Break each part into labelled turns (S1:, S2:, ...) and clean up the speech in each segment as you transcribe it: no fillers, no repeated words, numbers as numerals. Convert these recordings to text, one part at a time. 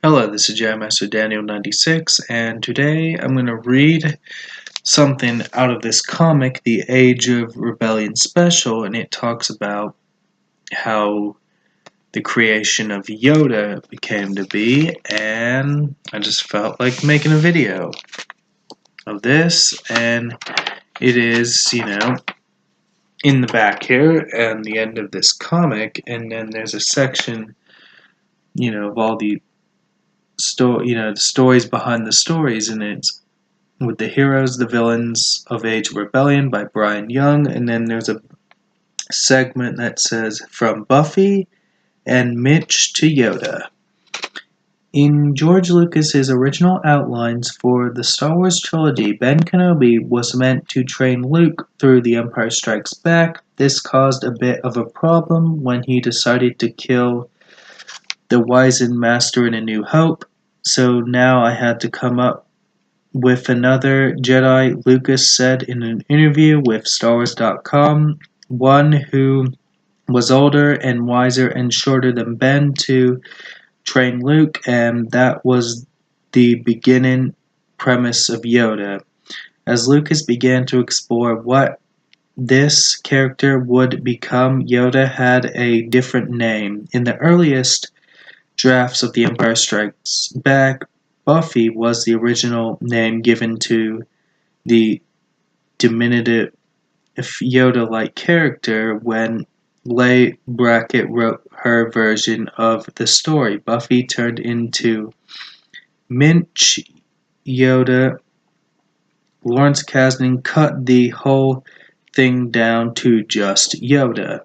S1: Hello, this is Master Daniel 96, and today I'm going to read something out of this comic, The Age of Rebellion Special, and it talks about how the creation of Yoda came to be, and I just felt like making a video of this, and it is, in the back here, and the end of this comic, and then there's a section, of all the the stories behind the stories, and it's with the heroes, the villains of Age of Rebellion by Brian Young, and then there's a segment that says from Buffy and Mitch to Yoda. In George Lucas's original outlines for the Star Wars trilogy, Ben Kenobi was meant to train Luke through The Empire Strikes Back. This caused a bit of a problem when he decided to kill the wizened master in A New Hope, so now I had to come up with another Jedi, Lucas said in an interview with StarWars.com, one who was older and wiser and shorter than Ben to train Luke, and that was the beginning premise of Yoda. As Lucas began to explore what this character would become, Yoda had a different name. In the earliest drafts of The Empire Strikes Back, Buffy was the original name given to the diminutive Yoda-like character when Leigh Brackett wrote her version of the story. Buffy turned into Minch Yoda. Lawrence Kasdan cut the whole thing down to just Yoda.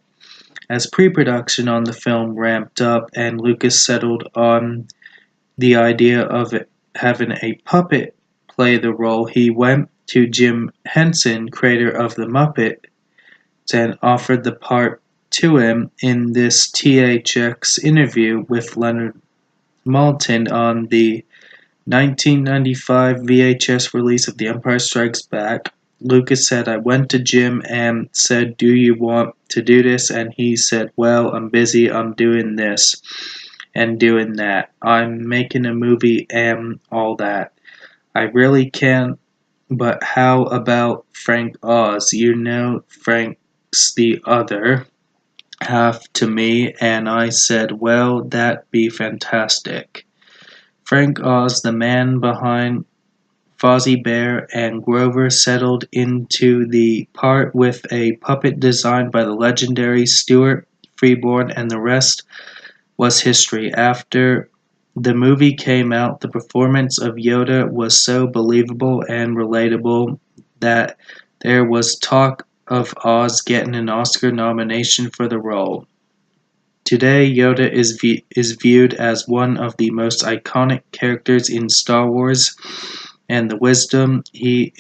S1: As pre-production on the film ramped up and Lucas settled on the idea of having a puppet play the role, he went to Jim Henson, creator of The Muppets, and offered the part to him. In this THX interview with Leonard Maltin on the 1995 VHS release of The Empire Strikes Back, Lucas said, I went to Jim and said, do you want to do this? And he said, well, I'm busy, I'm doing this and doing that. I'm making a movie and all that. I really can't, but how about Frank Oz? You know Frank's the other half to me, and I said, well, that'd be fantastic. Frank Oz, the man behind Fozzie Bear and Grover, settled into the part with a puppet designed by the legendary Stuart Freeborn, and the rest was history. After the movie came out, the performance of Yoda was so believable and relatable that there was talk of Oz getting an Oscar nomination for the role. Today, Yoda is viewed as one of the most iconic characters in Star Wars, and the wisdom he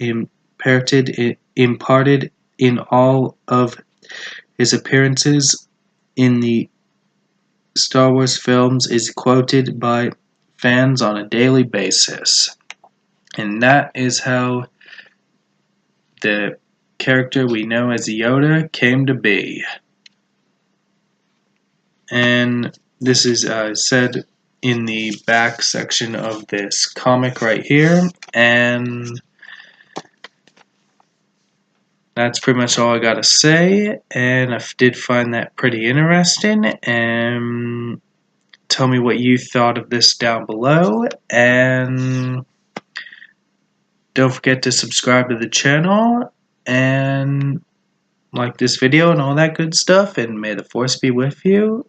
S1: imparted in all of his appearances in the Star Wars films is quoted by fans on a daily basis. And that is how the character we know as Yoda came to be. And this is said in the back section of this comic right here, and that's pretty much all I gotta say, and I did find that pretty interesting, and tell me what you thought of this down below, and don't forget to subscribe to the channel, and like this video and all that good stuff, and may the Force be with you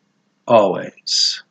S1: always.